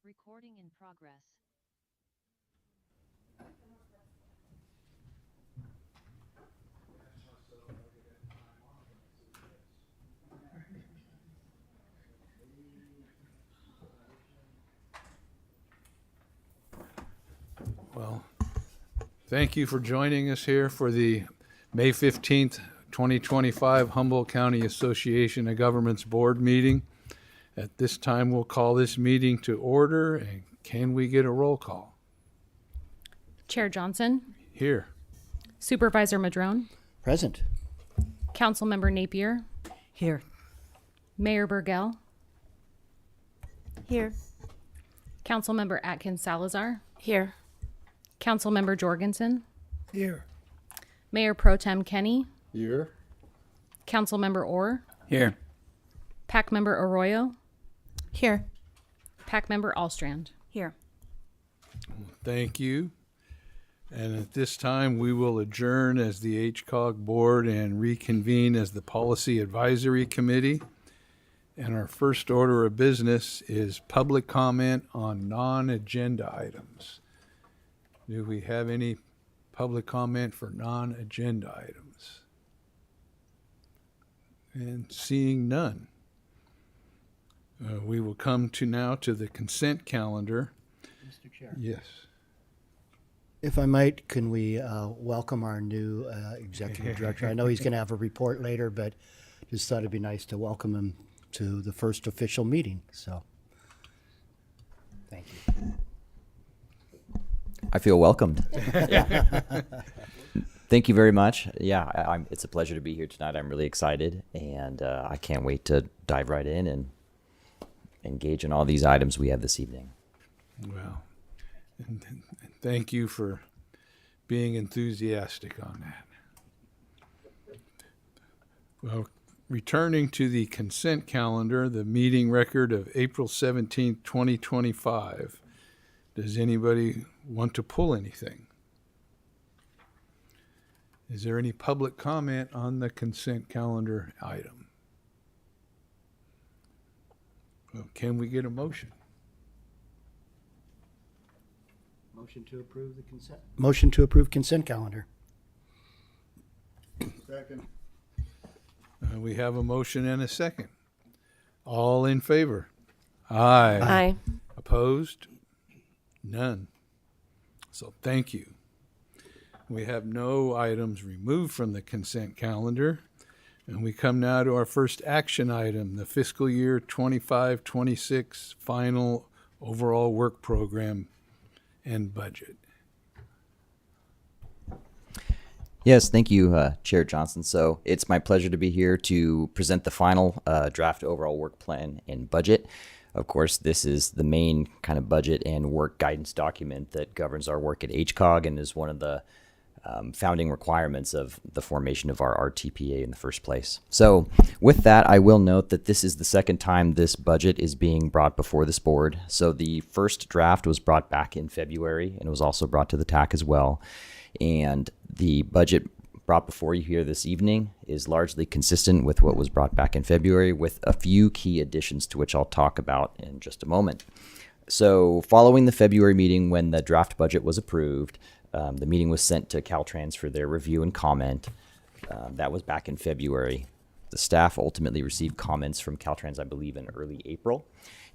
Recording in progress. Well, thank you for joining us here for the May 15th, 2025 Humboldt County Association of Governments Board meeting. At this time, we'll call this meeting to order, and can we get a roll call? Chair Johnson, Here. Supervisor Madrone, Present. Councilmember Napier, Here. Mayor Burgell, Here. Councilmember Atkins Salazar, Here. Councilmember Jorgensen, Here. Mayor Pro Tem Kenny, Here. Councilmember Orr, Here. PAC Member Arroyo, Here. PAC Member Allstrand. Here. Thank you. And at this time, we will adjourn as the HCOG Board and reconvene as the Policy Advisory Committee. And our first order of business is public comment on non-agenda items. Do we have any public comment for non-agenda items? And seeing none, we will come now to the consent calendar. Mr. Chair. Yes. If I might, can we welcome our new executive director? I know he's going to have a report later, but just thought it'd be nice to welcome him to the first official meeting. So, thank you. I feel welcomed. Thank you very much. Yeah, it's a pleasure to be here tonight. I'm really excited, and I can't wait to dive right in and engage in all these items we have this evening. Well, and thank you for being enthusiastic on that. Well, returning to the consent calendar, the meeting record of April 17th, 2025. Does anybody want to pull anything? Is there any public comment on the consent calendar item? Well, can we get a motion? Motion to approve the consent. Motion to approve consent calendar. Second. We have a motion and a second. All in favor? Aye. Aye. Opposed? None. So thank you. We have no items removed from the consent calendar. And we come now to our first action item, the fiscal year 25-26 final overall work program and budget. Yes, thank you, Chair Johnson. So it's my pleasure to be here to present the final draft overall work plan and budget. Of course, this is the main kind of budget and work guidance document that governs our work at HCOG and is one of the founding requirements of the formation of our RTPA in the first place. So with that, I will note that this is the second time this budget is being brought before this board. So the first draft was brought back in February and it was also brought to the TAC as well. And the budget brought before you here this evening is largely consistent with what was brought back in February, with a few key additions to which I'll talk about in just a moment. So following the February meeting when the draft budget was approved, the meeting was sent to Caltrans for their review and comment. That was back in February. The staff ultimately received comments from Caltrans, I believe, in early April.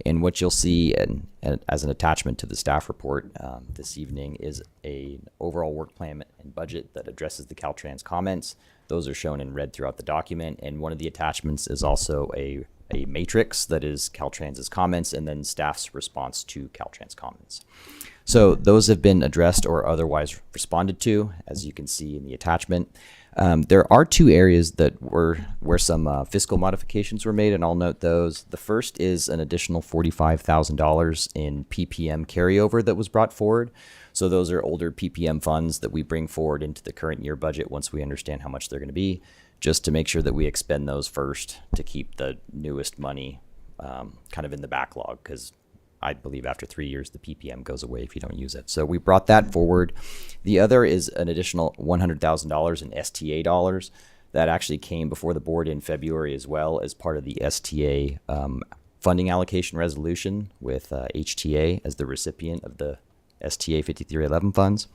And what you'll see as an attachment to the staff report this evening is an overall work plan and budget that addresses the Caltrans comments. Those are shown in red throughout the document. And one of the attachments is also a matrix that is Caltrans's comments and then staff's response to Caltrans comments. So those have been addressed or otherwise responded to, as you can see in the attachment. There are two areas that where some fiscal modifications were made, and I'll note those. The first is an additional $45,000 in PPM carryover that was brought forward. So those are older PPM funds that we bring forward into the current year budget once we understand how much they're going to be, just to make sure that we expend those first to keep the newest money kind of in the backlog, because I believe after 3 years, the PPM goes away if you don't use it. So we brought that forward. The other is an additional $100,000 in STA dollars that actually came before the board in February as well as part of the STA funding allocation resolution with HTA as the recipient of the STA 5311 funds.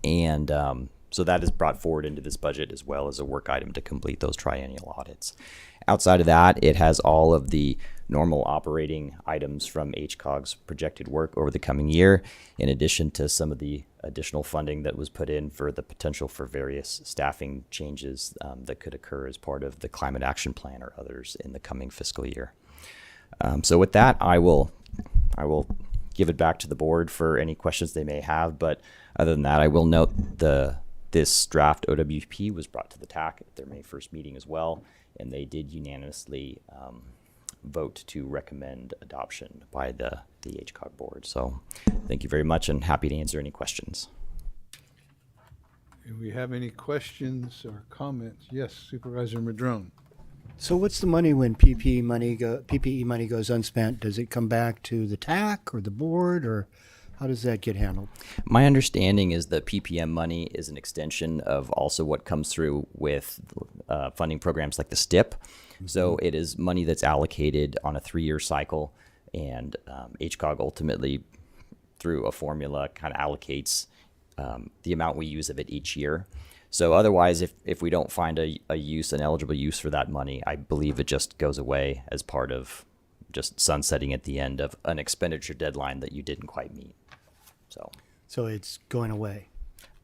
And so that is brought forward into this budget as well as a work item to complete those triennial audits. Outside of that, it has all of the normal operating items from HCOG's projected work over the coming year, in addition to some of the additional funding that was put in for the potential for various staffing changes that could occur as part of the Climate Action Plan or others in the coming fiscal year. So with that, I will give it back to the board for any questions they may have. But other than that, I will note this draft OWP was brought to the TAC at their May 1st meeting as well, and they did unanimously vote to recommend adoption by the HCOG board. So thank you very much, and happy to answer any questions. Do we have any questions or comments? Yes, Supervisor Madrone. So what's the money when PPE money goes unspent? Does it come back to the TAC or the board, or how does that get handled? My understanding is the PPM money is an extension of also what comes through with funding programs like the STIP. So it is money that's allocated on a 3-year cycle, and HCOG ultimately, through a formula, kind of allocates the amount we use of it each year. So otherwise, if we don't find an eligible use for that money, I believe it just goes away as part of just sunsetting at the end of an expenditure deadline that you didn't quite meet. So it's going away.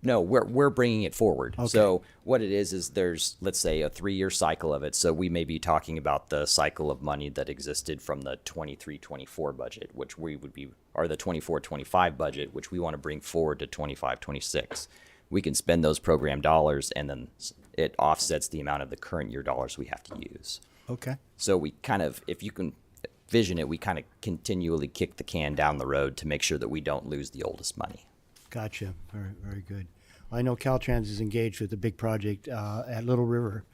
no, we're bringing it forward. Okay. So what it is there's, let's say, a 3-year cycle of it. So we may be talking about the cycle of money that existed from the 23-24 budget, which we would be, or the 24-25 budget, which we want to bring forward to 25-26. We can spend those program dollars, and then it offsets the amount of the current year dollars we have to use. Okay. So we kind of, if you can vision it, we kind of continually kick the can down the road to make sure that we don't lose the oldest money. Gotcha. Very, very good. I know Caltrans is engaged with a big project at Little River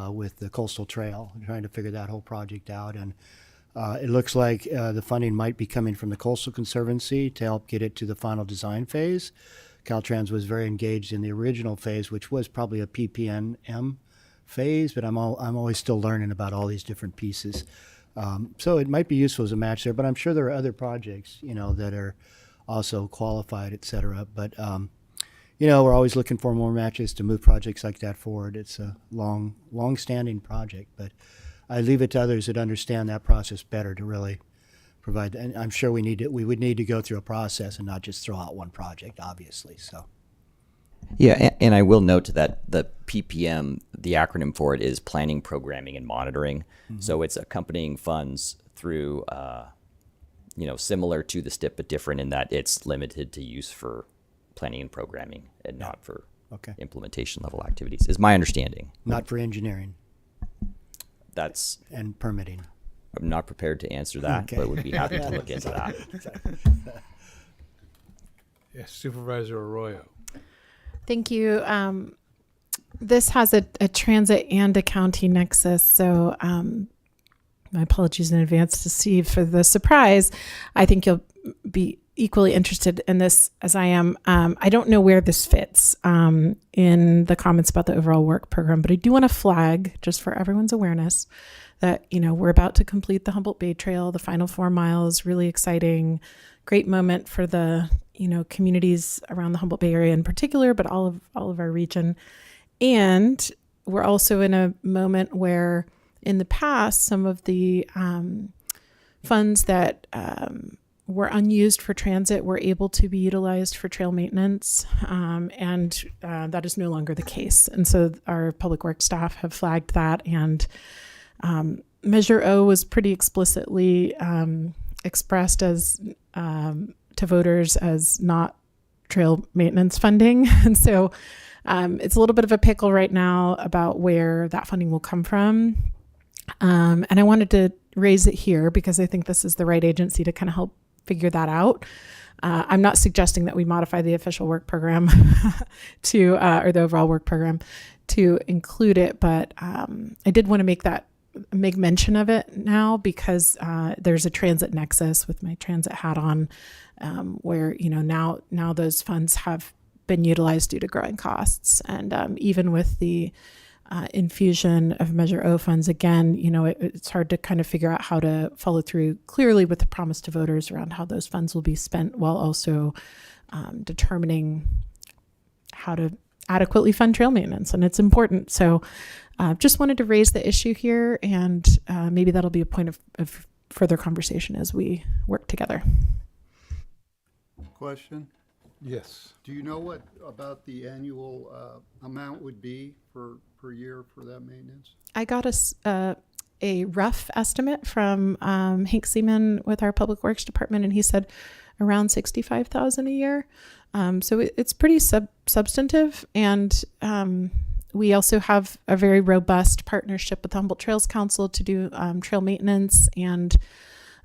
with the Coastal Trail, trying to figure that whole project out. And it looks like the funding might be coming from the Coastal Conservancy to help get it to the final design phase. Caltrans was very engaged in the original phase, which was probably a PPNM phase, but I'm always still learning about all these different pieces. So it might be useful as a match there, but I'm sure there are other projects, that are also qualified, et cetera. But, we're always looking for more matches to move projects like that forward. It's a long-standing project, but I leave it to others that understand that process better to really provide. And I'm sure we would need to go through a process and not just throw out one project, obviously. So. Yeah, and I will note that the PPM, the acronym for it is Planning, Programming, and Monitoring. Mm-hmm. So it's accompanying funds through, similar to the STIP, but different in that it's limited to use for planning and programming and not for implementation level activities, is my understanding. Not for engineering. And permitting. I'm not prepared to answer that, but would be happy to look into that. Yes, Supervisor Arroyo. Thank you. This has a transit and a county nexus, so my apologies in advance to Steve for the surprise. I think you'll be equally interested in this as I am. I don't know where this fits in the comments about the overall work program, but I do want to flag, just for everyone's awareness, that we're about to complete the Humboldt Bay Trail, the final 4 miles. Really exciting, great moment for the communities around the Humboldt Bay area in particular, but all of our region. And we're also in a moment where, in the past, some of the funds that were unused for transit were able to be utilized for trail maintenance, and that is no longer the case. And so our public works staff have flagged that, and Measure O was pretty explicitly expressed as to voters as not trail maintenance funding. And so it's a little bit of a pickle right now about where that funding will come from. And I wanted to raise it here because I think this is the right agency to kind of help figure that out. I'm not suggesting that we modify the official work program or the overall work program to include it, but I did want to make mention of it now because there's a transit nexus with my transit hat on, where now those funds have been utilized due to growing costs, and even with the infusion of Measure O funds, again, it's hard to kind of figure out how to follow through clearly with the promise to voters around how those funds will be spent, while also determining how to adequately fund trail maintenance. And it's important. So just wanted to raise the issue here, and maybe that'll be a point of further conversation as we work together. Question. Yes. Do you know what about the annual amount would be per year for that maintenance? I got a rough estimate from Hank Seaman with our Public Works Department, and he said around $65,000 a year. So it's pretty substantive, and we also have a very robust partnership with the Humboldt Trails Council to do trail maintenance, and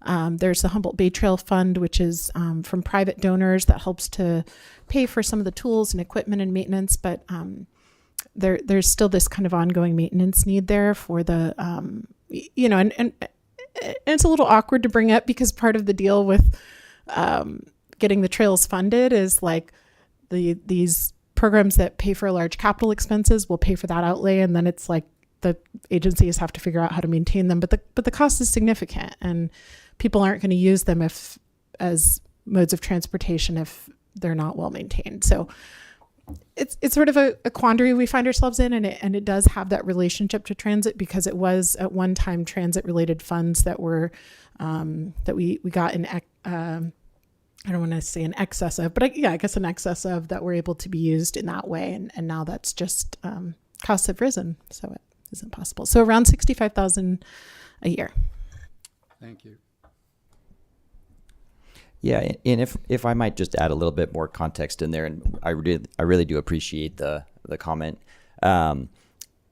there's the Humboldt Bay Trail Fund, which is from private donors that helps to pay for some of the tools and equipment and maintenance, but there's still this kind of ongoing maintenance need there for the, and it's a little awkward to bring up because part of the deal with getting the trails funded is like these programs that pay for large capital expenses will pay for that outlay, and then it's like the agencies have to figure out how to maintain them, but the cost is significant, and people aren't going to use them as modes of transportation if they're not well maintained. So it's sort of a quandary we find ourselves in, and it does have that relationship to transit because it was at one time transit related funds that were that we got in I don't want to say in excess of, but I guess in excess of, that were able to be used in that way, and now that's just costs have risen, so it isn't possible. So around $65,000 a year. Thank you. Yeah, and if I might just add a little bit more context in there, and I really do appreciate the comment. The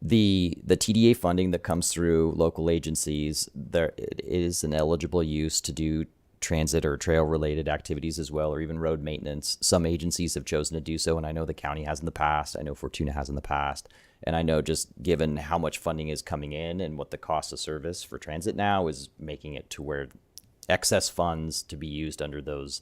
TDA funding that comes through local agencies, there it is an eligible use to do transit or trail related activities as well, or even road maintenance. Some agencies have chosen to do so, and I know the county has in the past. I know Fortuna has in the past. And I know just given how much funding is coming in and what the cost of service for transit now is making it to where excess funds to be used under those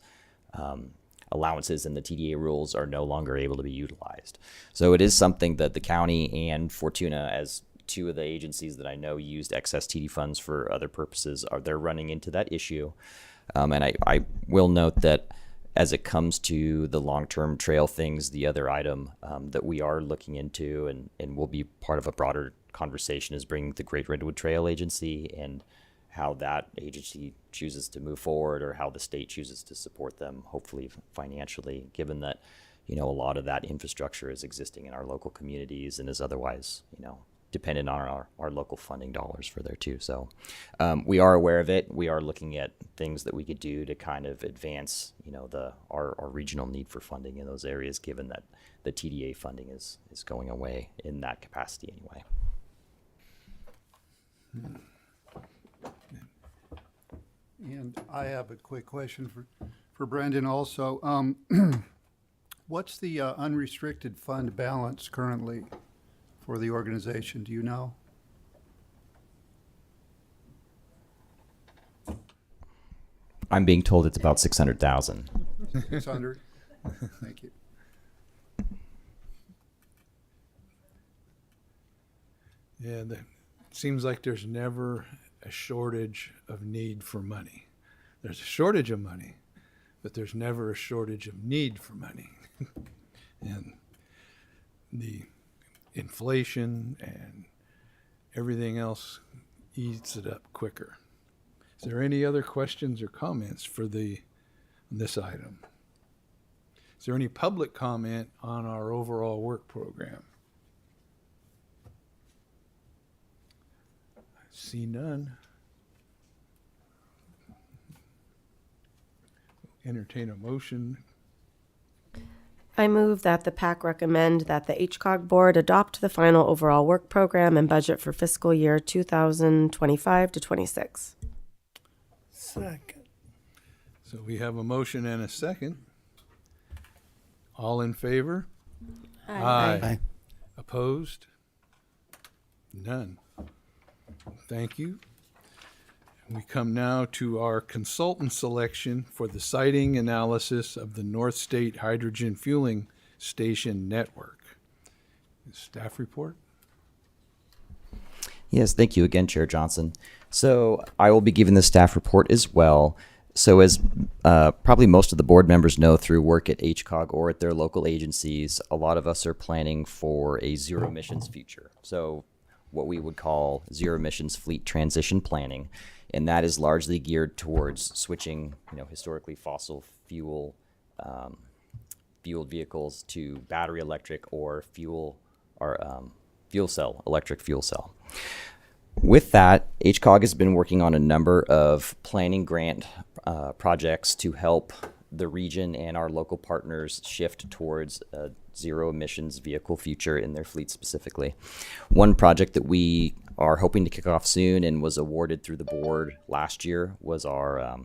allowances and the TDA rules are no longer able to be utilized. So it is something that the county and Fortuna, as two of the agencies that I know used excess TD funds for other purposes, they're running into that issue. And I will note that as it comes to the long-term trail things, the other item that we are looking into and will be part of a broader conversation is bringing the Great Redwood Trail Agency and how that agency chooses to move forward, or how the state chooses to support them, hopefully financially, given that, a lot of that infrastructure is existing in our local communities and is otherwise, dependent on our local funding dollars for there too. So we are aware of it. We are looking at things that we could do to kind of advance, our regional need for funding in those areas, given that the TDA funding is going away in that capacity anyway. And I have a quick question for Brendan also. What's the unrestricted fund balance currently for the organization? Do you know? I'm being told it's about 600,000. 600? Thank you. Yeah, it seems like there's never a shortage of need for money. There's a shortage of money, but there's never a shortage of need for money. And the inflation and everything else eats it up quicker. Is there any other questions or comments for this item? Is there any public comment on our overall work program? See none. Entertain a motion. I move that the PAC recommend that the HCOG board adopt the final overall work program and budget for fiscal year 2025 to 26. Second. So we have a motion and a second. All in favor? Aye. Aye. Opposed? None. Thank you. We come now to our consultant selection for the siting analysis of the North State Hydrogen Fueling Station Network. Staff report? Yes, thank you again, Chair Johnson. So I will be giving the staff report as well. So as probably most of the board members know through work at HCOG or at their local agencies, a lot of us are planning for a zero emissions future. So what we would call zero emissions fleet transition planning. And that is largely geared towards switching, historically fossil fuel fueled vehicles to battery electric or electric fuel cell. With that, HCOG has been working on a number of planning grant projects to help the region and our local partners shift towards a zero emissions vehicle future in their fleet specifically. One project that we are hoping to kick off soon and was awarded through the board last year was our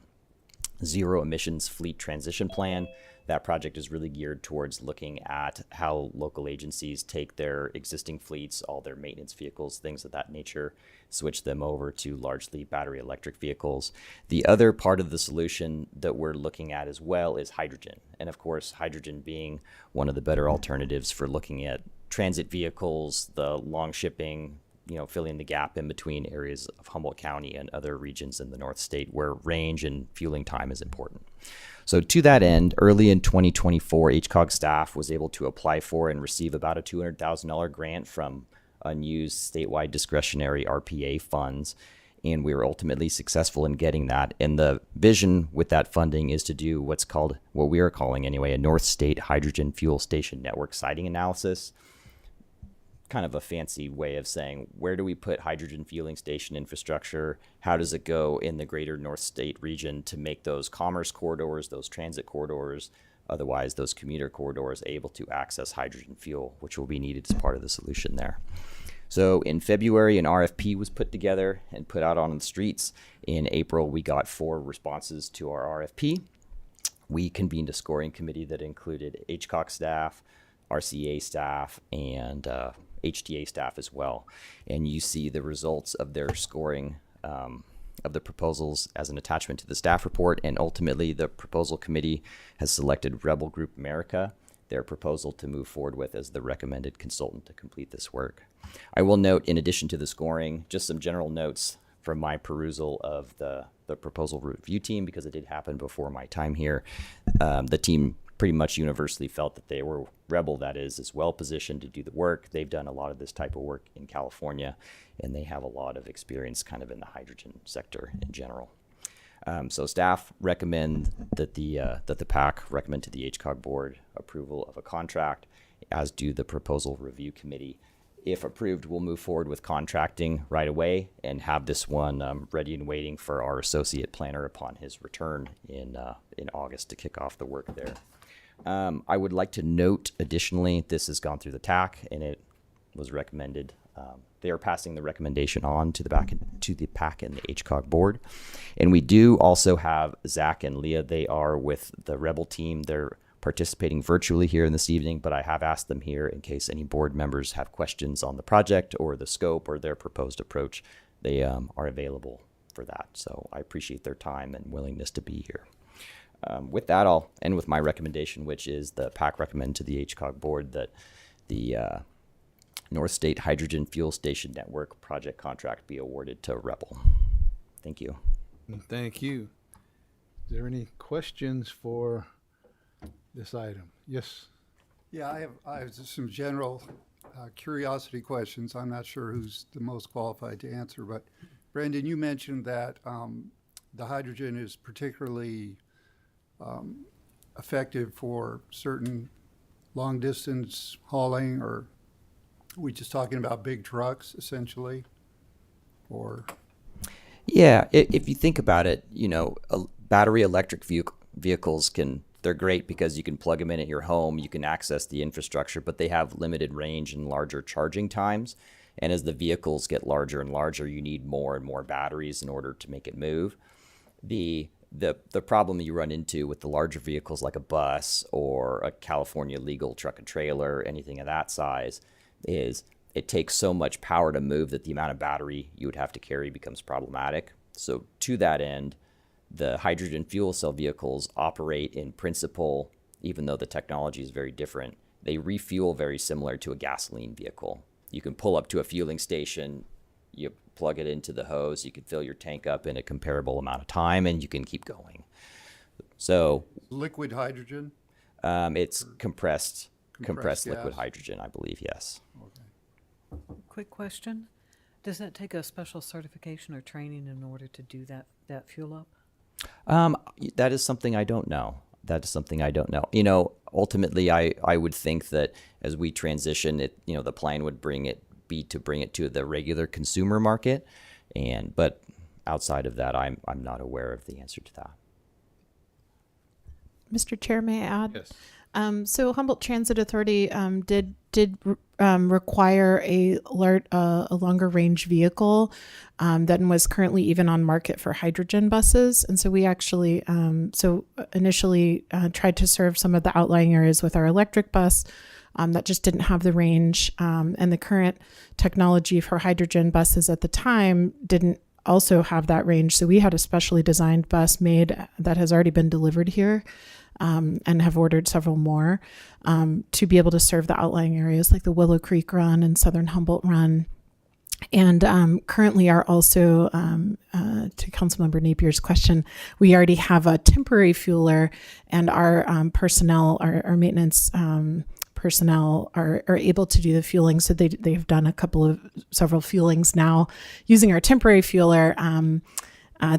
zero emissions fleet transition plan. That project is really geared towards looking at how local agencies take their existing fleets, all their maintenance vehicles, things of that nature, switch them over to largely battery electric vehicles. The other part of the solution that we're looking at as well is hydrogen. And of course, hydrogen being one of the better alternatives for looking at transit vehicles, the long shipping, filling the gap in between areas of Humboldt County and other regions in the North State where range and fueling time is important. So to that end, early in 2024, HCOG staff was able to apply for and receive about a $200,000 grant from unused statewide discretionary RPA funds, and we were ultimately successful in getting that. And the vision with that funding is to do what we are calling anyway, a North State Hydrogen Fuel Station Network siting analysis. Kind of a fancy way of saying, where do we put hydrogen fueling station infrastructure? How does it go in the greater North State region to make those commerce corridors, those transit corridors, otherwise those commuter corridors able to access hydrogen fuel, which will be needed as part of the solution there. So in February, an RFP was put together and put out on the streets. In April, we got 4 responses to our RFP. We convened a scoring committee that included HCOG staff, RCA staff, and HTA staff as well. And you see the results of their scoring of the proposals as an attachment to the staff report. And ultimately, the proposal committee has selected Rebel Group America, their proposal to move forward with as the recommended consultant to complete this work. I will note, in addition to the scoring, just some general notes from my perusal of the proposal review team, because it did happen before my time here. The team pretty much universally felt that Rebel, that is well positioned to do the work. They've done a lot of this type of work in California, and they have a lot of experience kind of in the hydrogen sector in general. So staff recommend that the PAC recommend to the HCOG board approval of a contract, as do the proposal review committee. If approved, we'll move forward with contracting right away and have this one ready and waiting for our associate planner upon his return in August to kick off the work there. I would like to note additionally, this has gone through the TAC and it was recommended. They are passing the recommendation on to the PAC and the HCOG board. And we do also have Zach and Leah. They are with the Rebel team. They're participating virtually here in this evening, but I have asked them here in case any board members have questions on the project or the scope or their proposed approach. They are available for that. So I appreciate their time and willingness to be here. With that, I'll end with my recommendation, which is the PAC recommend to the HCOG board that the North State Hydrogen Fuel Station Network project contract be awarded to Rebel. Thank you. Thank you. Is there any questions for this item? Yes. Yeah, I have just some general curiosity questions. I'm not sure who's the most qualified to answer, but Brandon, you mentioned that the hydrogen is particularly effective for certain long distance hauling, or are we just talking about big trucks essentially? Or Yeah, if you think about it, battery electric vehicles they're great because you can plug them in at your home, you can access the infrastructure, but they have limited range and larger charging times. And as the vehicles get larger and larger, you need more and more batteries in order to make it move. The problem you run into with the larger vehicles like a bus or a California legal truck and trailer, anything of that size, is it takes so much power to move that the amount of battery you would have to carry becomes problematic. So to that end, the hydrogen fuel cell vehicles operate in principle, even though the technology is very different, they refuel very similar to a gasoline vehicle. You can pull up to a fueling station, you plug it into the hose, you can fill your tank up in a comparable amount of time, and you can keep going. So Liquid hydrogen? it's compressed liquid gas. hydrogen, I believe. Yes. Quick question. Does that take a special certification or training in order to do that fuel up? That is something I don't know. You know, ultimately, I would think that as we transition it, you know, the plan would bring it to the regular consumer market, but outside of that, I'm not aware of the answer to that. Mr. Chair, may I add? Yes. So Humboldt Transit Authority did require a longer range vehicle than was currently even on market for hydrogen buses, and so we actually initially tried to serve some of the outlying areas with our electric bus that just didn't have the range, and the current technology for hydrogen buses at the time didn't also have that range. So we had a specially designed bus made that has already been delivered here. And have ordered several more to be able to serve the outlying areas like the Willow Creek Run and Southern Humboldt Run. And currently are also, to Councilmember Napier's question, we already have a temporary fueler, and our personnel, our maintenance personnel are able to do the fueling. So they have done several fuelings now using our temporary fueler.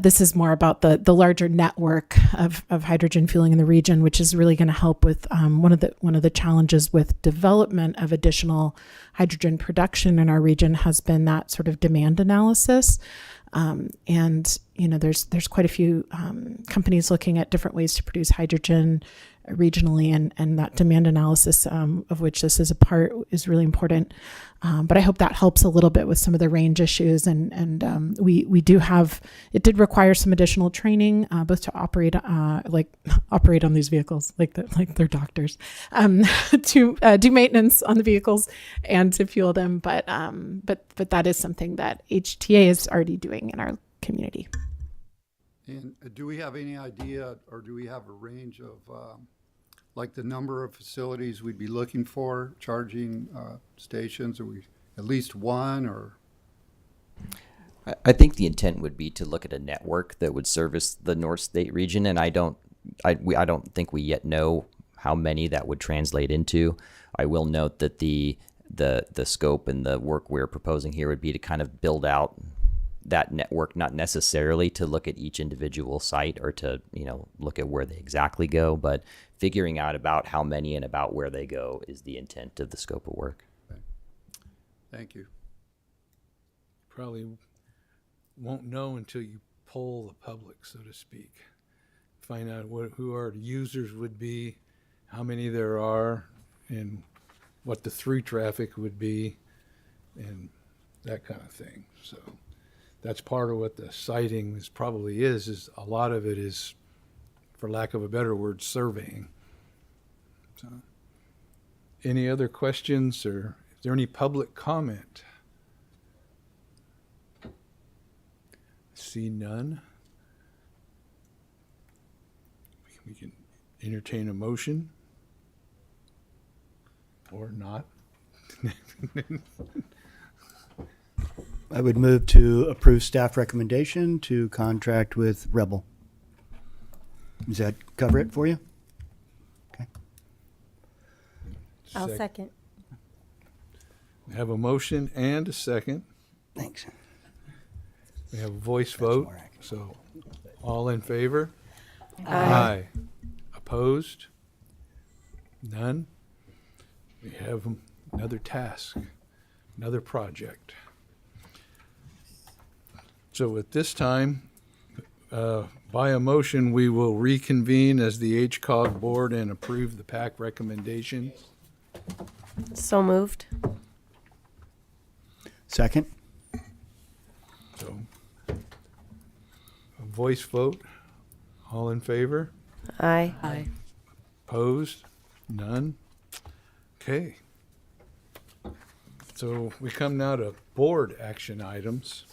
This is more about the larger network of hydrogen fueling in the region, which is really going to help with one of the challenges with development of additional hydrogen production in our region has been that sort of demand analysis. And you know, there's quite a few companies looking at different ways to produce hydrogen regionally, and that demand analysis, of which this is a part, is really important. But I hope that helps a little bit with some of the range issues. And we do have, it did require some additional training, both to operate on these vehicles, like they're doctors, to do maintenance on the vehicles and to fuel them. But that is something that HTA is already doing in our community. And do we have any idea, or do we have a range of, like the number of facilities we'd be looking for, charging stations? Are we at least one, or? I think the intent would be to look at a network that would service the North State region, and I don't think we yet know how many that would translate into. I will note that the scope and the work we're proposing here would be to kind of build out that network, not necessarily to look at each individual site or to, you know, look at where they exactly go, but figuring out about how many and about where they go is the intent of the scope of work. Okay. Thank you. Probably won't know until you poll the public, so to speak. Find out who our users would be, how many there are, and what the through traffic would be, and that kind of thing. So that's part of what the siting probably is a lot of it is, for lack of a better word, surveying. So, any other questions, or is there any public comment? See none. We can entertain a motion or not. I would move to approve staff recommendation to contract with Rebel. Does that cover it for you? Okay. I'll second. We have a motion and a second. Thanks. We have a voice vote. more accurate. So all in favor? Aye. Opposed? None? We have another task, another project. So at this time, by a motion, we will reconvene as the HCOG board and approve the PAC recommendations. So moved. Second? So a voice vote. All in favor? Aye. Aye. Opposed? None? Okay. So we come now to board action items.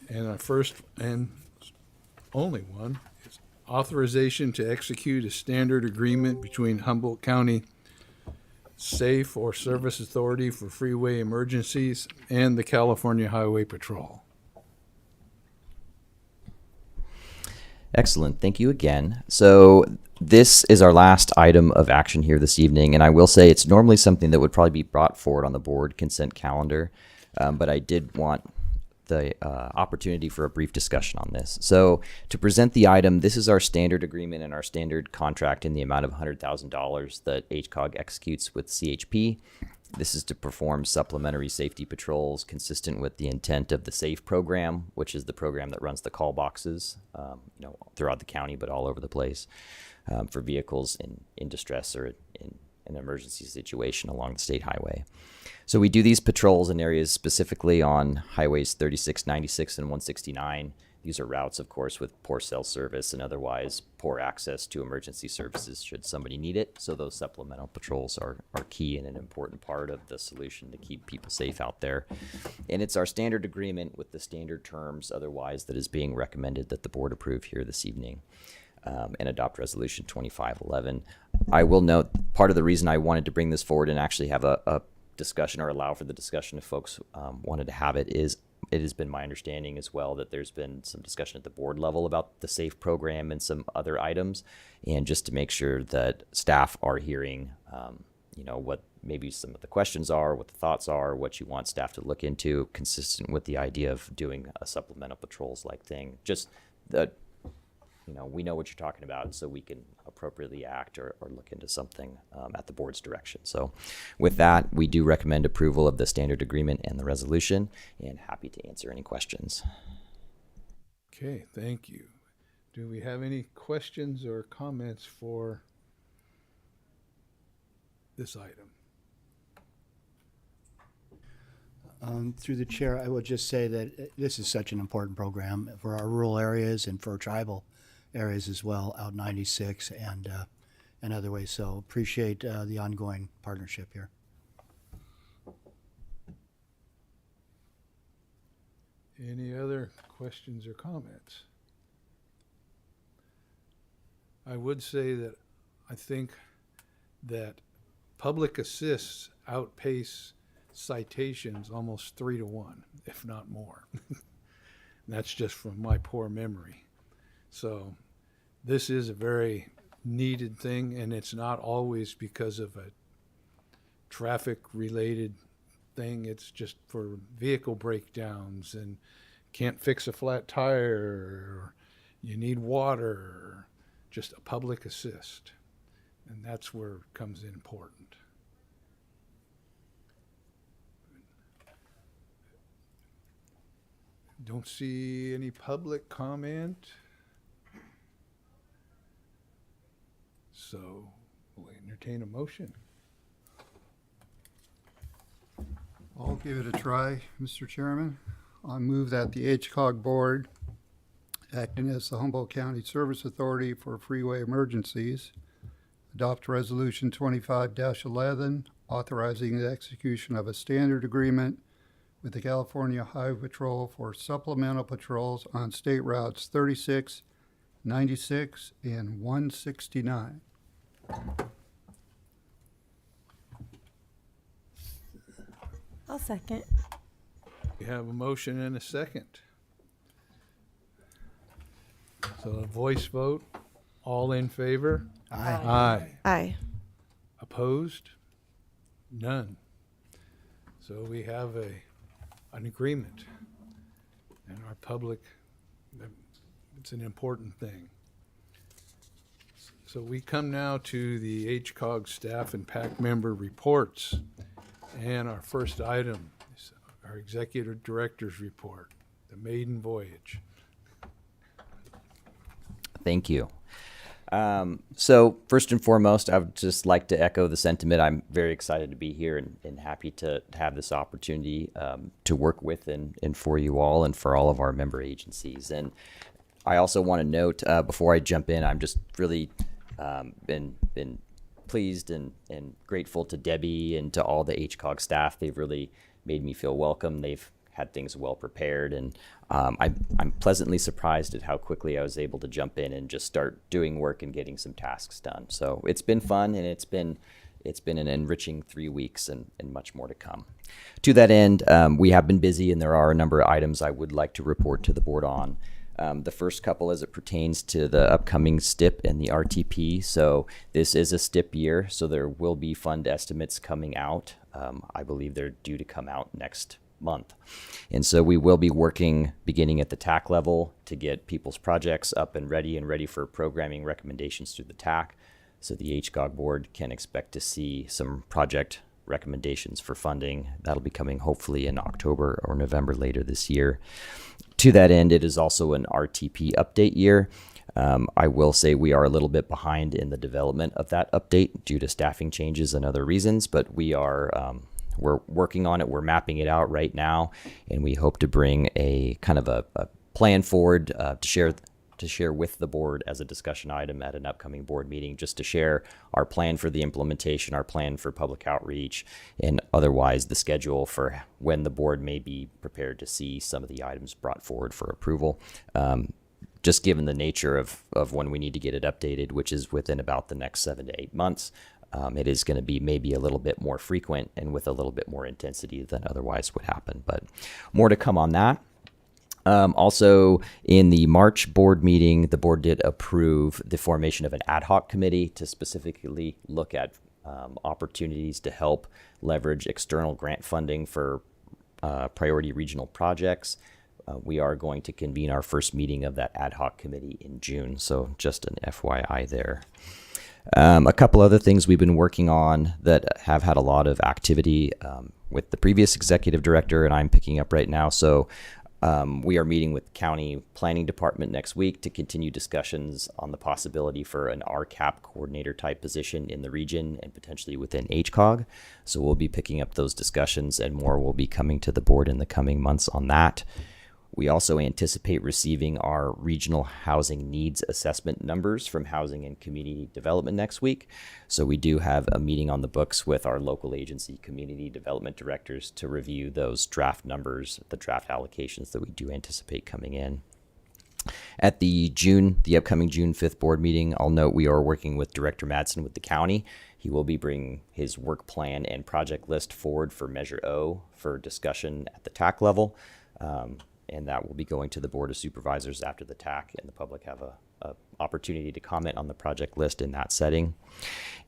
And our first and only one is authorization to execute a standard agreement between Humboldt County Safe or Service Authority for Freeway Emergencies, and the California Highway Patrol. Excellent. Thank you again. So this is our last item of action here this evening, and I will say it's normally something that would probably be brought forward on the board consent calendar, but I did want the opportunity for a brief discussion on this. So to present the item, this is our standard agreement and our standard contract in the amount of $100,000 that HCOG executes with CHP. This is to perform supplementary safety patrols consistent with the intent of the SAFE program, which is the program that runs the call boxes, throughout the county, but all over the place, for vehicles in distress or in an emergency situation along the state highway. So we do these patrols in areas specifically on highways 36, 96, and 169. These are routes, of course, with poor cell service and otherwise poor access to emergency services should somebody need it. So those supplemental patrols are key and an important part of the solution to keep people safe out there. And it's our standard agreement with the standard terms otherwise that is being recommended that the board approve here this evening. And adopt resolution 2511. I will note part of the reason I wanted to bring this forward and actually have a discussion or allow for the discussion if folks wanted to have it is it has been my understanding as well that there's been some discussion at the board level about the SAFE program and some other items, and just to make sure that staff are hearing what maybe some of the questions are, what the thoughts are, what you want staff to look into, consistent with the idea of doing a supplemental patrols like thing. Just that we know what you're talking about, so we can appropriately act or look into something at the board's direction. So with that, we do recommend approval of the standard agreement and the resolution, and happy to answer any questions. Okay, thank you. Do we have any questions or comments for this item? Through the chair, I would just say that this is such an important program for our rural areas and for tribal areas as well, out 96 and other ways. So appreciate the ongoing partnership here. Any other questions or comments? I would say that I think that public assists outpace citations almost 3-1, if not more. That's just from my poor memory. So this is a very needed thing, and it's not always because of a traffic-related thing. It's just for vehicle breakdowns and can't fix a flat tire, or you need water, or just a public assist. And that's where it comes in important. Don't see any public comment. So we'll entertain a motion. I'll give it a try, Mr. Chairman. I move that the HCOG Board, acting as the Humboldt County Service Authority for Freeway Emergencies, adopt Resolution 25-11, authorizing the execution of a standard agreement with the California Highway Patrol for supplemental patrols on state routes 36, 96, and 169. I'll second. We have a motion and a second. So a voice vote. All in favor? Aye. Aye. Aye. Opposed? None. So we have an agreement, and our public, it's an important thing. So we come now to the HCOG staff and PAC member reports. And our first item is our executive director's report, the maiden voyage. Thank you. So first and foremost, I would just like to echo the sentiment. I'm very excited to be here and happy to have this opportunity to work with and for you all and for all of our member agencies. And I also want to note before I jump in, I'm just really been pleased and grateful to Debbie and to all the HCOG staff. They've really made me feel welcome. They've had things well prepared, and I'm pleasantly surprised at how quickly I was able to jump in and just start doing work and getting some tasks done. So it's been fun, and it's been it's been an enriching 3 weeks and much more to come. To that end, we have been busy, and there are a number of items I would like to report to the board on. The first couple as it pertains to the upcoming STIP and the RTP. So this is a STIP year, so there will be fund estimates coming out. I believe they're due to come out next month. And so we will be working beginning at the TAC level to get people's projects up and ready for programming recommendations through the TAC. So the HCOG board can expect to see some project recommendations for funding. That'll be coming hopefully in October or November later this year. To that end, it is also an RTP update year. I will say we are a little bit behind in the development of that update due to staffing changes and other reasons, but we're working on it. We're mapping it out right now, and we hope to bring a kind of a plan forward to share with the board as a discussion item at an upcoming board meeting, just to share our plan for the implementation, our plan for public outreach, and otherwise the schedule for when the board may be prepared to see some of the items brought forward for approval. Just given the nature of when we need to get it updated, which is within about the next 7 to 8 months, it is going to be maybe a little bit more frequent and with a little bit more intensity than otherwise would happen. But more to come on that. Also, in the March board meeting, the board did approve the formation of an ad hoc committee to specifically look at opportunities to help leverage external grant funding for priority regional projects. We are going to convene our first meeting of that ad hoc committee in June, so just an FYI there. A couple other things we've been working on that have had a lot of activity with the previous executive director, and I'm picking up right now. So we are meeting with county planning department next week to continue discussions on the possibility for an RCAP coordinator type position in the region and potentially within HCOG. So we'll be picking up those discussions, and more will be coming to the board in the coming months on that. We also anticipate receiving our regional housing needs assessment numbers from Housing and Community Development next week. So we do have a meeting on the books with our local agency community development directors to review those draft numbers, the draft allocations that we do anticipate coming in. At the upcoming June 5th board meeting, I'll note we are working with Director Madsen with the county. He will be bringing his work plan and project list forward for Measure O for discussion at the TAC level. And that will be going to the Board of Supervisors after the TAC, and the public have a opportunity to comment on the project list in that setting.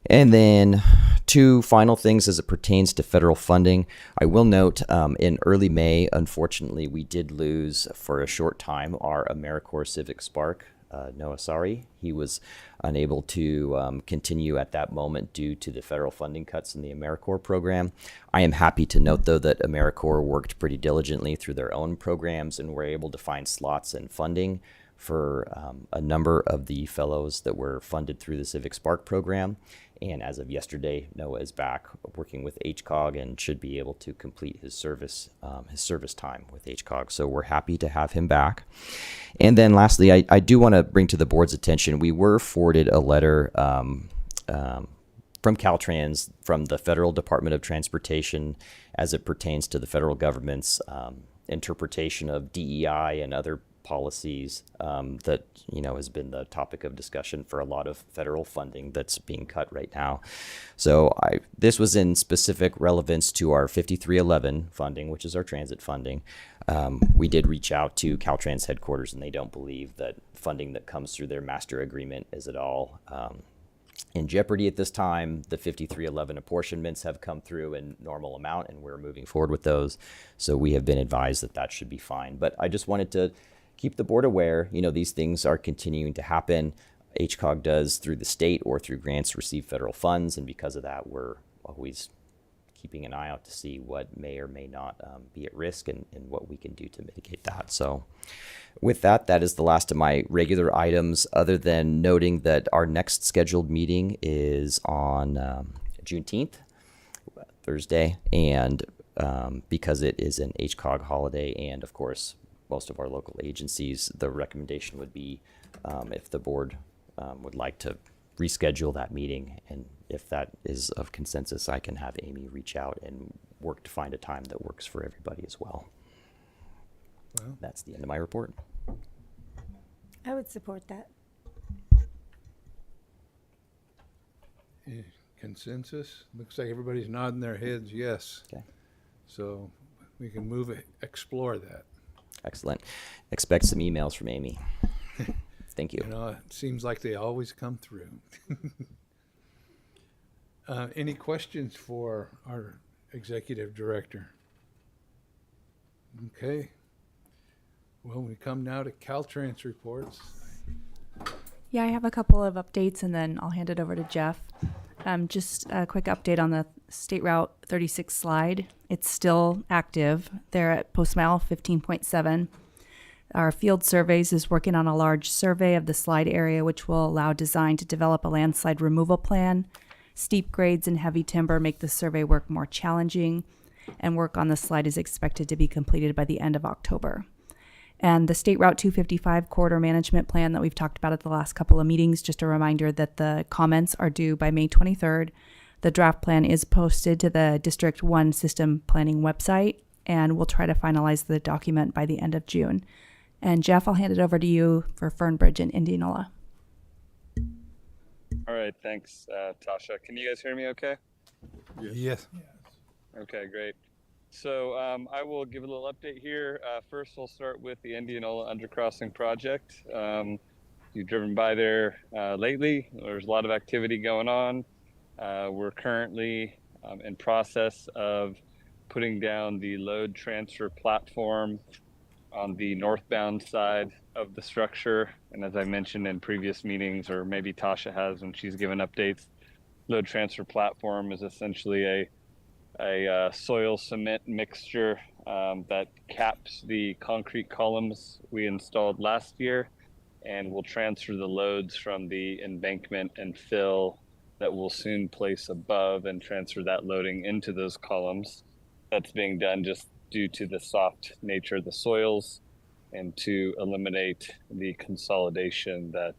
And then two final things as it pertains to federal funding. I will note in early May, unfortunately, we did lose for a short time our AmeriCorps Civic Spark, Noah Sari. He was unable to continue at that moment due to the federal funding cuts in the AmeriCorps program. I am happy to note, though, that AmeriCorps worked pretty diligently through their own programs and were able to find slots and funding for a number of the fellows that were funded through the Civic Spark program. And as of yesterday, Noah is back working with HCOG and should be able to complete his service time with HCOG. So we're happy to have him back. And then lastly, I do want to bring to the board's attention, we were forwarded a letter from Caltrans, from the Federal Department of Transportation, as it pertains to the federal government's interpretation of DEI and other policies that has been the topic of discussion for a lot of federal funding that's being cut right now. So this was in specific relevance to our 5311 funding, which is our transit funding. We did reach out to Caltrans headquarters, and they don't believe that funding that comes through their master agreement is at all in jeopardy at this time. The 5311 apportionments have come through in normal amount, and we're moving forward with those. So we have been advised that that should be fine. But I just wanted to keep the board aware, these things are continuing to happen. HCOG does, through the state or through grants, receive federal funds, and because of that, we're always keeping an eye out to see what may or may not be at risk and what we can do to mitigate that. So with that, that is the last of my regular items, other than noting that our next scheduled meeting is on Juneteenth, Thursday, and because it is an HCOG holiday, and of course, most of our local agencies, the recommendation would be if the board would like to reschedule that meeting, and if that is of consensus, I can have Amy reach out and work to find a time that works for everybody as well. Well, that's the end of my report. I would support that. consensus? Looks like everybody's nodding their heads yes. Okay. So we can explore that. Excellent. Expect some emails from Amy. Thank you. You know, it seems like they always come through. Any questions for our executive director? Okay. Well, we come now to Caltrans reports. Yeah, I have a couple of updates and then I'll hand it over to Jeff. Just a quick update on the State Route 36 slide. It's still active. They're at post mile 15.7. Our field surveys is working on a large survey of the slide area, which will allow design to develop a landslide removal plan. Steep grades and heavy timber make the survey work more challenging, and work on the slide is expected to be completed by the end of October. And the State Route 255 corridor management plan that we've talked about at the last couple of meetings, just a reminder that the comments are due by May 23rd. The draft plan is posted to the District 1 System Planning website, and we'll try to finalize the document by the end of June. And Jeff, I'll hand it over to you for Fernbridge and Indianola. All right, thanks, Tasha. Can you guys hear me okay? Yes. Okay, great. So I will give a little update here. First, we'll start with the Indianola Undercrossing project. You've driven by there lately. There's a lot of activity going on. We're currently in process of putting down the load transfer platform on the northbound side of the structure. And as I mentioned in previous meetings, or maybe Tasha has when she's given updates, load transfer platform is essentially a soil cement mixture that caps the concrete columns we installed last year, and will transfer the loads from the embankment and fill that we'll soon place above and transfer that loading into those columns. That's being done just due to the soft nature of the soils and to eliminate the consolidation that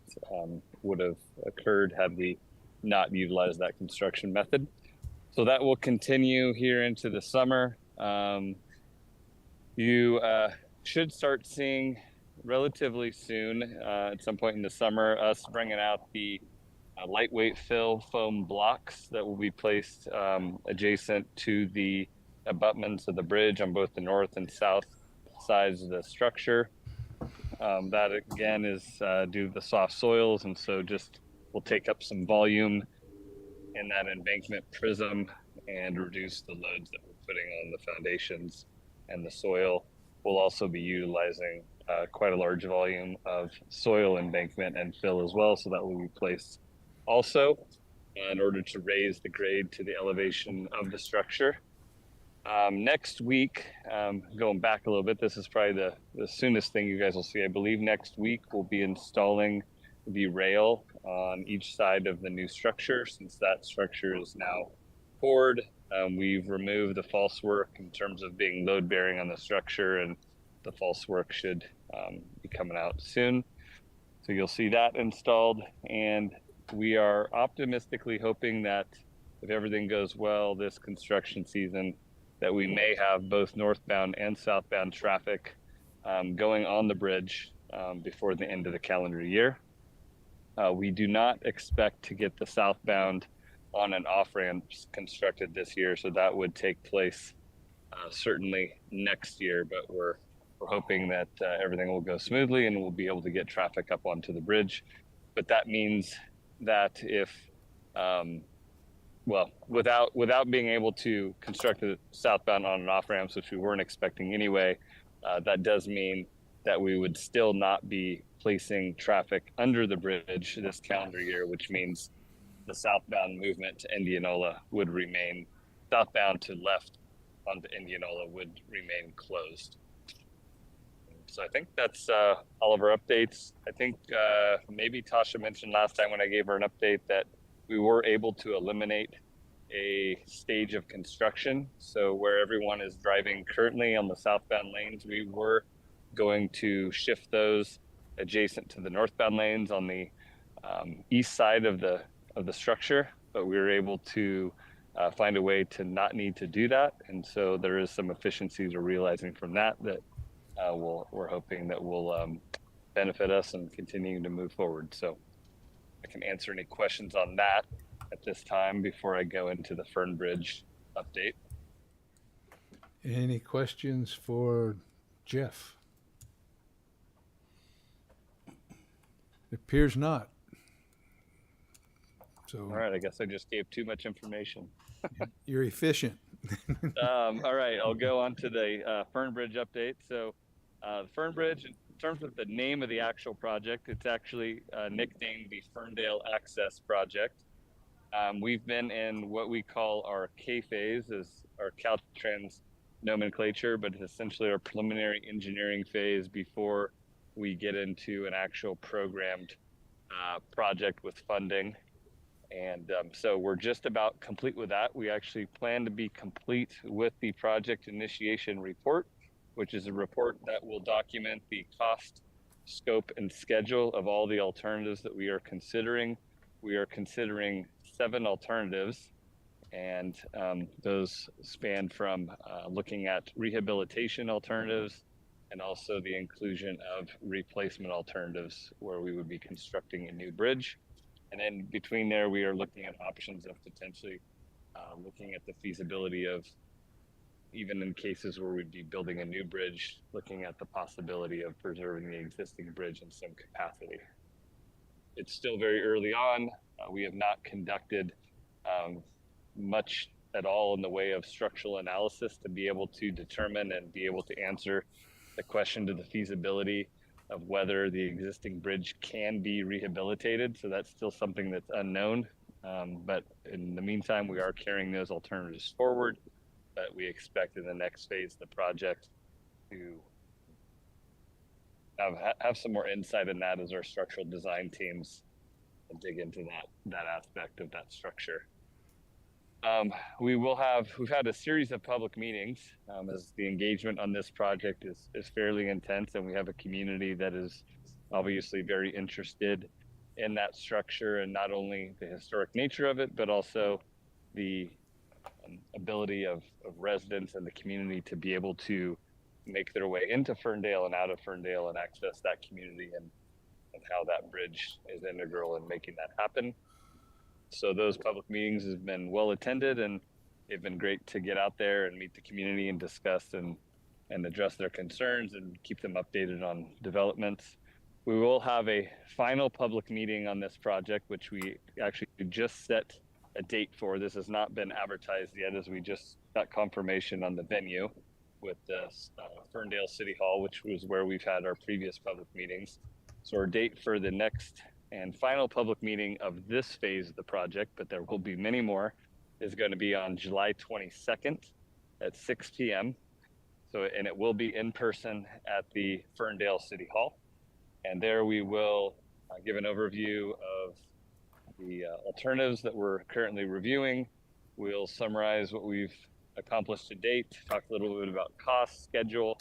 would have occurred had we not utilized that construction method. So that will continue here into the summer. You should start seeing relatively soon, at some point in the summer, us bringing out the lightweight fill foam blocks that will be placed adjacent to the abutments of the bridge on both the north and south sides of the structure. That again is due to the soft soils, and so just will take up some volume in that embankment prism and reduce the loads that we're putting on the foundations and the soil. We'll also be utilizing quite a large volume of soil embankment and fill as well, so that will be placed also in order to raise the grade to the elevation of the structure. Next week, going back a little bit, this is probably the soonest thing you guys will see. I believe next week we'll be installing the rail on each side of the new structure. Since that structure is now poured, we've removed the false work in terms of being load bearing on the structure, and the false work should be coming out soon. So you'll see that installed, and we are optimistically hoping that if everything goes well this construction season, that we may have both northbound and southbound traffic going on the bridge before the end of the calendar year. We do not expect to get the southbound on and off ramps constructed this year, so that would take place certainly next year, but we're hoping that everything will go smoothly and we'll be able to get traffic up onto the bridge. But that means that if without being able to construct the southbound on and off ramps, which we weren't expecting anyway, that does mean that we would still not be placing traffic under the bridge this calendar year, which means the southbound movement to Indianola would remain, southbound to left onto Indianola would remain closed. So I think that's all of our updates. I think maybe Tasha mentioned last time when I gave her an update that we were able to eliminate a stage of construction. So where everyone is driving currently on the southbound lanes, we were going to shift those adjacent to the northbound lanes on the east side of the structure, but we were able to find a way to not need to do that. And so there is some efficiencies we're realizing from that we're hoping that will benefit us and continue to move forward. So I can answer any questions on that. at this time before I go into the Fern Bridge update. Any questions for Jeff? It appears not. So All right, I guess I just gave too much information. you're efficient. All right, I'll go on to the Fern Bridge update. So the Fern Bridge, in terms of the name of the actual project, it's actually nicknamed the Ferndale Access Project. We've been in what we call our K phase, is our Caltrans nomenclature, but it's essentially our preliminary engineering phase before we get into an actual programmed project with funding. And so we're just about complete with that. We actually plan to be complete with the project initiation report, which is a report that will document the cost, scope, and schedule of all the alternatives that we are considering. We are considering 7 alternatives, and those span from looking at rehabilitation alternatives and also the inclusion of replacement alternatives where we would be constructing a new bridge. And then between there, we are looking at options of potentially looking at the feasibility of, even in cases where we'd be building a new bridge, looking at the possibility of preserving the existing bridge in some capacity. It's still very early on. We have not conducted much at all in the way of structural analysis to be able to determine and be able to answer the question to the feasibility of whether the existing bridge can be rehabilitated. So that's still something that's unknown. But in the meantime, we are carrying those alternatives forward. But we expect in the next phase of the project to have some more insight in that as our structural design teams dig into that aspect of that structure. We've had a series of public meetings as the engagement on this project is fairly intense, and we have a community that is obviously very interested in that structure, and not only the historic nature of it, but also the ability of residents and the community to be able to make their way into Ferndale and out of Ferndale and access that community, and how that bridge is integral in making that happen. So those public meetings have been well attended, and they've been great to get out there and meet the community and discuss and address their concerns and keep them updated on developments. We will have a final public meeting on this project, which we actually just set a date for. This has not been advertised yet, as we just got confirmation on the venue with the Ferndale City Hall, which was where we've had our previous public meetings. So our date for the next and final public meeting of this phase of the project, but there will be many more, is going to be on July 22nd at 6 p.m. And it will be in person at the Ferndale City Hall. And there we will give an overview of the alternatives that we're currently reviewing. We'll summarize what we've accomplished to date, talk a little bit about cost, schedule,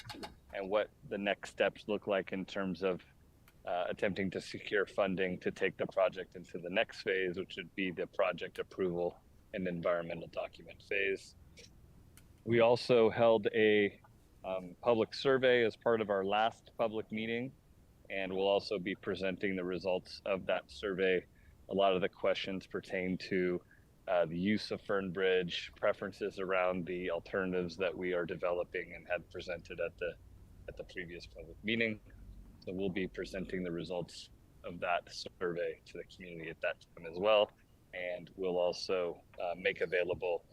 and what the next steps look like in terms of attempting to secure funding to take the project into the next phase, which would be the project approval and environmental document phase. We also held a public survey as part of our last public meeting, and we'll also be presenting the results of that survey. A lot of the questions pertain to the use of Fern Bridge, preferences around the alternatives that we are developing and had presented at the previous public meeting. So we'll be presenting the results of that survey to the community at that time as well. And we'll also make available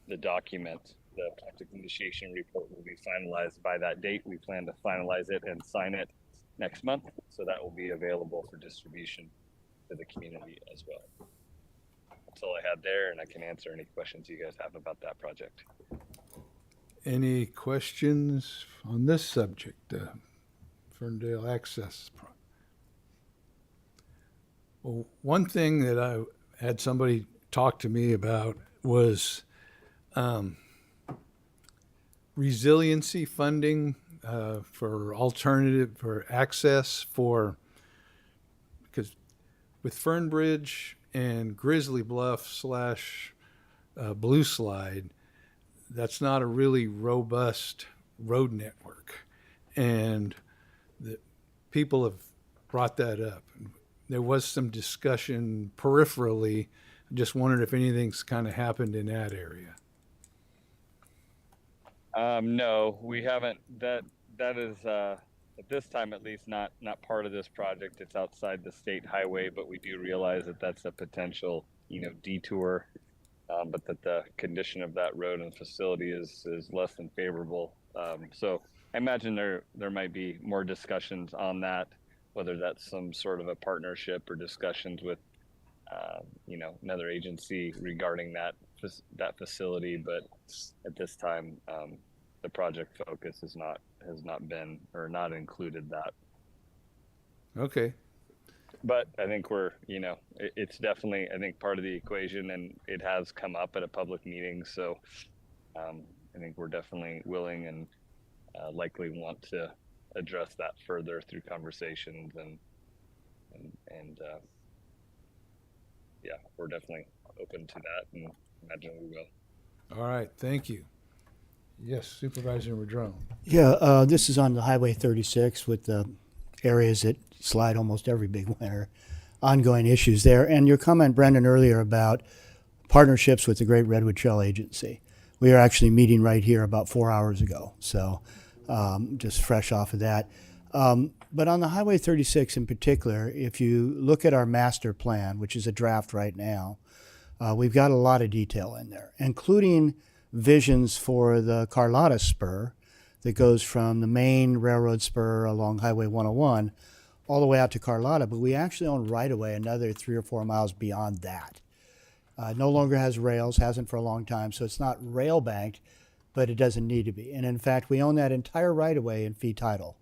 the document. The project initiation report will be finalized by that date. We plan to finalize it and sign it next month. So that will be available for distribution to the community as well. That's all I had there, and I can answer any questions you guys have about that project. Any questions on this subject? Ferndale Access. Well, one thing that I had somebody talk to me about was resiliency funding for alternative, for access, because with Fern Bridge and Grizzly Bluff / Blue Slide, that's not a really robust road network. And the people have brought that up. There was some discussion peripherally Just wondered if anything's kind of happened in that area. No, we haven't. That is at this time at least not part of this project. It's outside the state highway, but we do realize that that's a potential detour. But that the condition of that road and facility is less than favorable. So I imagine there might be more discussions on that, whether that's some sort of a partnership or discussions with another agency regarding that facility. But at this time, the project focus has not been or not included that. Okay. But I think it's definitely, I think, part of the equation, and it has come up at a public meeting. So I think we're definitely willing and likely want to address that further through conversations and yeah, we're definitely open to that, and imagine we will. All right. Thank you. Yes, Supervisor Madrone. Yeah, this is on the Highway 36 with the areas that slide almost every big winter, ongoing issues there. And your comment, Brendan, earlier about partnerships with the Great Redwood Trail Agency. We are actually meeting right here about 4 hours ago, so just fresh off of that. But on the Highway 36 in particular, if you look at our master plan, which is a draft right now, we've got a lot of detail in there, including visions for the Carlotta spur that goes from the main railroad spur along Highway 101 all the way out to Carlotta, but we actually own right-of-way another 3 or 4 miles beyond that. No longer has rails, hasn't for a long time, so it's not rail banked, but it doesn't need to be. And in fact, we own that entire right-of-way in fee title,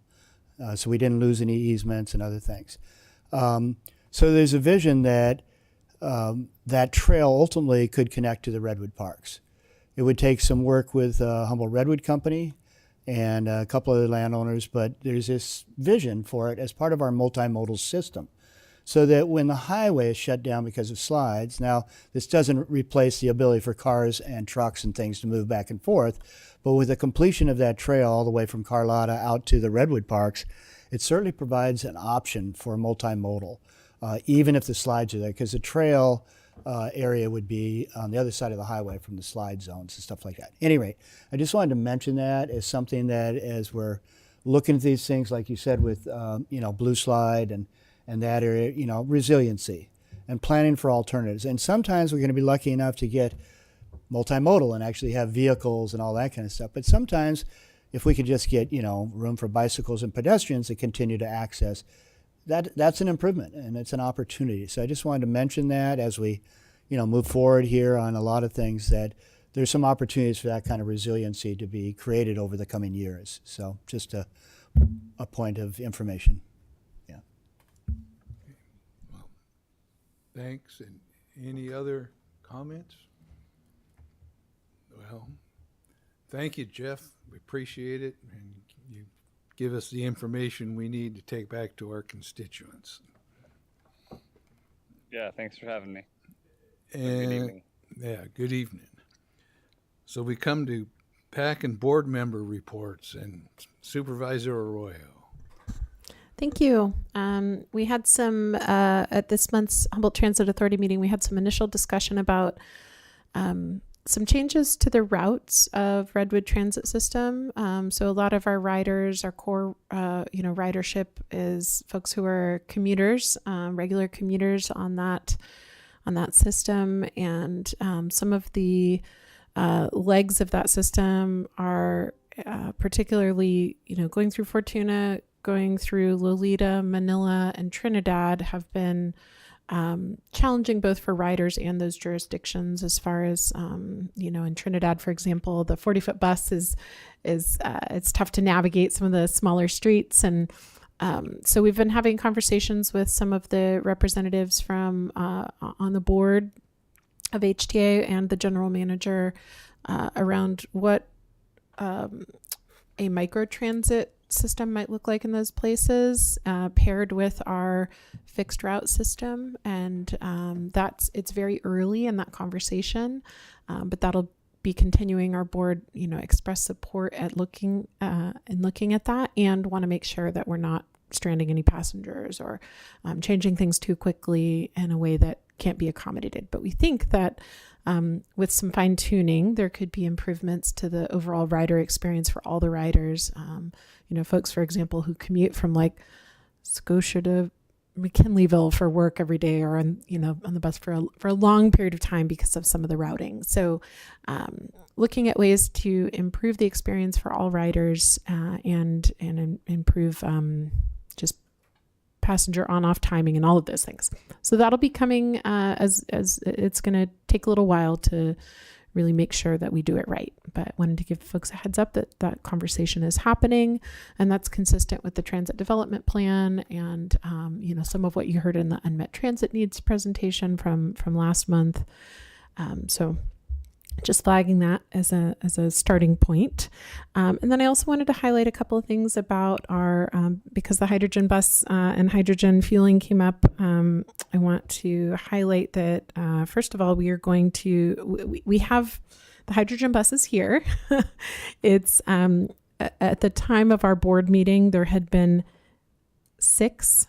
so we didn't lose any easements and other things. So there's a vision that that trail ultimately could connect to the Redwood Parks. It would take some work with Humboldt Redwood Company and a couple other landowners, but there's this vision for it as part of our multimodal system. So that when the highway is shut down because of slides, now this doesn't replace the ability for cars and trucks and things to move back and forth, but with the completion of that trail all the way from Carlotta out to the Redwood Parks, it certainly provides an option for multimodal, even if the slides are there, because the trail area would be on the other side of the highway from the slide zones and stuff like that. Anyway, I just wanted to mention that as something that as we're looking at these things, like you said, with Blue Slide and that area, resiliency and planning for alternatives. And sometimes we're going to be lucky enough to get multimodal and actually have vehicles and all that kind of stuff. But sometimes if we could just get, room for bicycles and pedestrians to continue to access, that's an improvement and it's an opportunity. So I just wanted to mention that as we, move forward here on a lot of things, that there's some opportunities for that kind of resiliency to be created over the coming years. So just a point of information. Yeah. Well, thanks. And any other comments? Well, thank you, Jeff. We appreciate it. And you give us the information we need to take back to our constituents. Yeah, thanks for having me. And, good evening. Yeah, good evening. So we come to PAC and board member reports, and Supervisor Arroyo. Thank you. We had some, at this month's Humboldt Transit Authority meeting, we had some initial discussion about some changes to the routes of Redwood Transit System. So a lot of our riders, our core, ridership is folks who are commuters, regular commuters on that system. And some of the legs of that system are particularly, going through Fortuna, going through Lolita, Manila, and Trinidad have been challenging both for riders and those jurisdictions as far as, in Trinidad, for example, the 40-foot bus is it's tough to navigate some of the smaller streets. And so we've been having conversations with some of the representatives from on the board of HTA and the general manager around what a microtransit system might look like in those places, paired with our fixed route system. And it's very early in that conversation, but that'll be continuing. Our board, express support at looking at that, and want to make sure that we're not stranding any passengers or changing things too quickly in a way that can't be accommodated. But we think that with some fine tuning, there could be improvements to the overall rider experience for all the riders. Folks, for example, who commute from like Scotia to McKinleyville for work every day, or on the bus for a long period of time because of some of the routing. So looking at ways to improve the experience for all riders and improve just passenger on-off timing and all of those things. So that'll be coming as it's going to take a little while to really make sure that we do it right. But wanted to give folks a heads up that that conversation is happening, and that's consistent with the transit development plan and some of what you heard in the unmet transit needs presentation from last month. So just flagging that as a starting point. And then I also wanted to highlight a couple of things about our, because the hydrogen bus and hydrogen fueling came up, I want to highlight that, first of all, we are going to, we have the hydrogen buses here. It's, at the time of our board meeting, there had been 6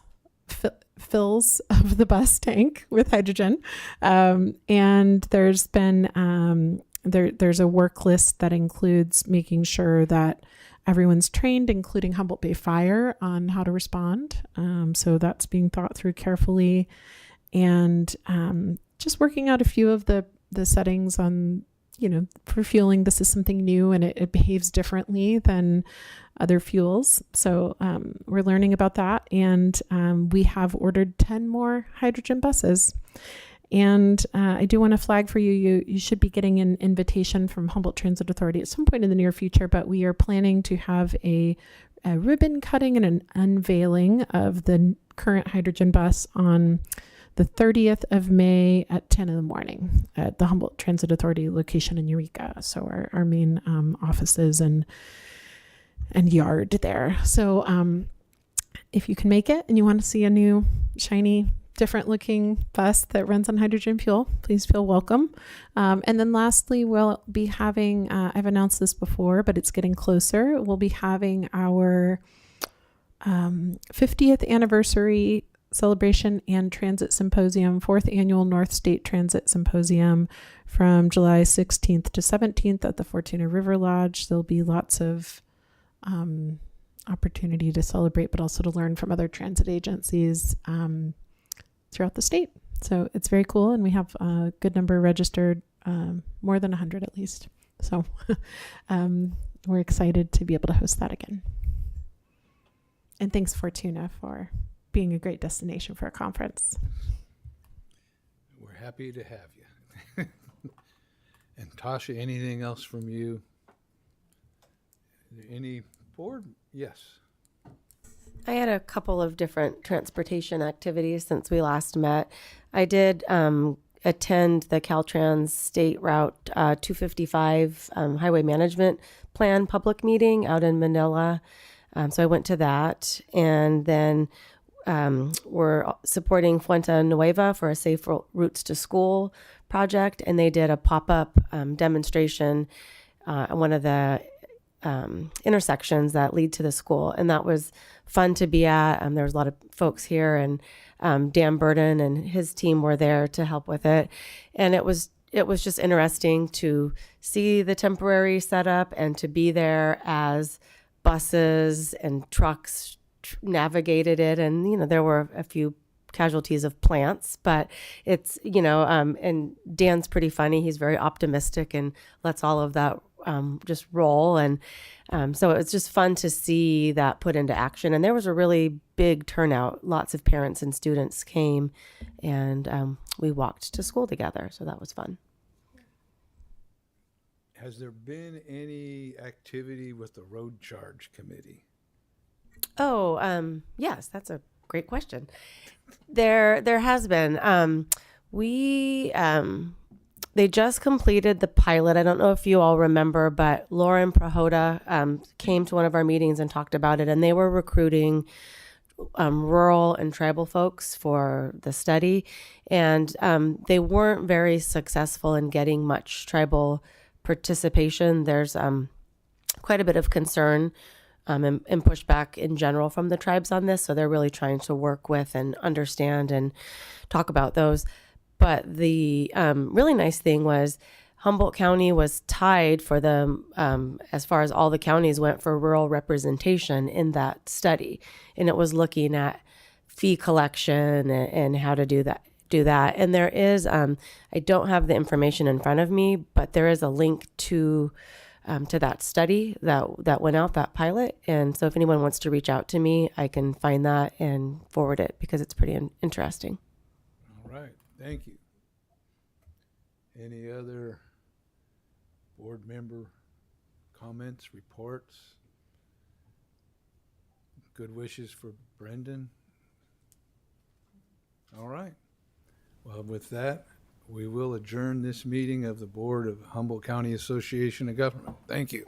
fills of the bus tank with hydrogen. And there's been, there's a work list that includes making sure that everyone's trained, including Humboldt Bay Fire, on how to respond. So that's being thought through carefully, and just working out a few of the settings on, for fueling. This is something new and it behaves differently than other fuels. So we're learning about that. And we have ordered 10 more hydrogen buses. And I do want to flag for you, you should be getting an invitation from Humboldt Transit Authority at some point in the near future, but we are planning to have a ribbon cutting and an unveiling of the current hydrogen bus on the 30th of May at 10 in the morning at the Humboldt Transit Authority location in Eureka. So our main offices and yard there. So if you can make it and you want to see a new, shiny, different looking bus that runs on hydrogen fuel, please feel welcome. And then lastly, we'll be having, I've announced this before, but it's getting closer. We'll be having our 50th anniversary celebration and transit symposium, 4th annual North State Transit Symposium, from July 16th to 17th at the Fortuna River Lodge. There'll be lots of opportunity to celebrate, but also to learn from other transit agencies throughout the state. So it's very cool, and we have a good number registered, more than 100 at least. So we're excited to be able to host that again. And thanks, Fortuna, for being a great destination for a conference. We're happy to have you. And Tasha, anything else from you? Any board? Yes. I had a couple of different transportation activities since we last met. I did attend the Caltrans State Route 255 Highway Management Plan public meeting out in Manila. So I went to that, and then we're supporting Fuente Nueva for a Safe Routes to School project, and they did a pop-up demonstration at one of the intersections that lead to the school, and that was fun to be at. There was a lot of folks here, and Dan Burden and his team were there to help with it, and it was just interesting to see the temporary setup and to be there as buses and trucks navigated it. And there were a few casualties of plants, but it's and Dan's pretty funny. He's very optimistic and lets all of that just roll. And so it's just fun to see that put into action. And there was a really big turnout. Lots of parents and students came, and we walked to school together. So that was fun. Has there been any activity with the Road Charge Committee? Oh, yes, that's a great question. There has been. They just completed the pilot. I don't know if you all remember, but Lauren Prahota came to one of our meetings and talked about it, and they were recruiting rural and tribal folks for the study, and they weren't very successful in getting much tribal participation. There's quite a bit of concern and pushback in general from the tribes on this, so they're really trying to work with and understand and talk about those. But the really nice thing was Humboldt County was tied for the, as far as all the counties went, for rural representation in that study. And it was looking at fee collection and how to do that. And there is, I don't have the information in front of me, but there is a link to that study that went out, that pilot. And so if anyone wants to reach out to me, I can find that and forward it because it's pretty interesting. All right, thank you. Any other board member comments, reports? Good wishes for Brendan? All right. Well, with that, we will adjourn this meeting of the Board of Humboldt County Association of Government. Thank you.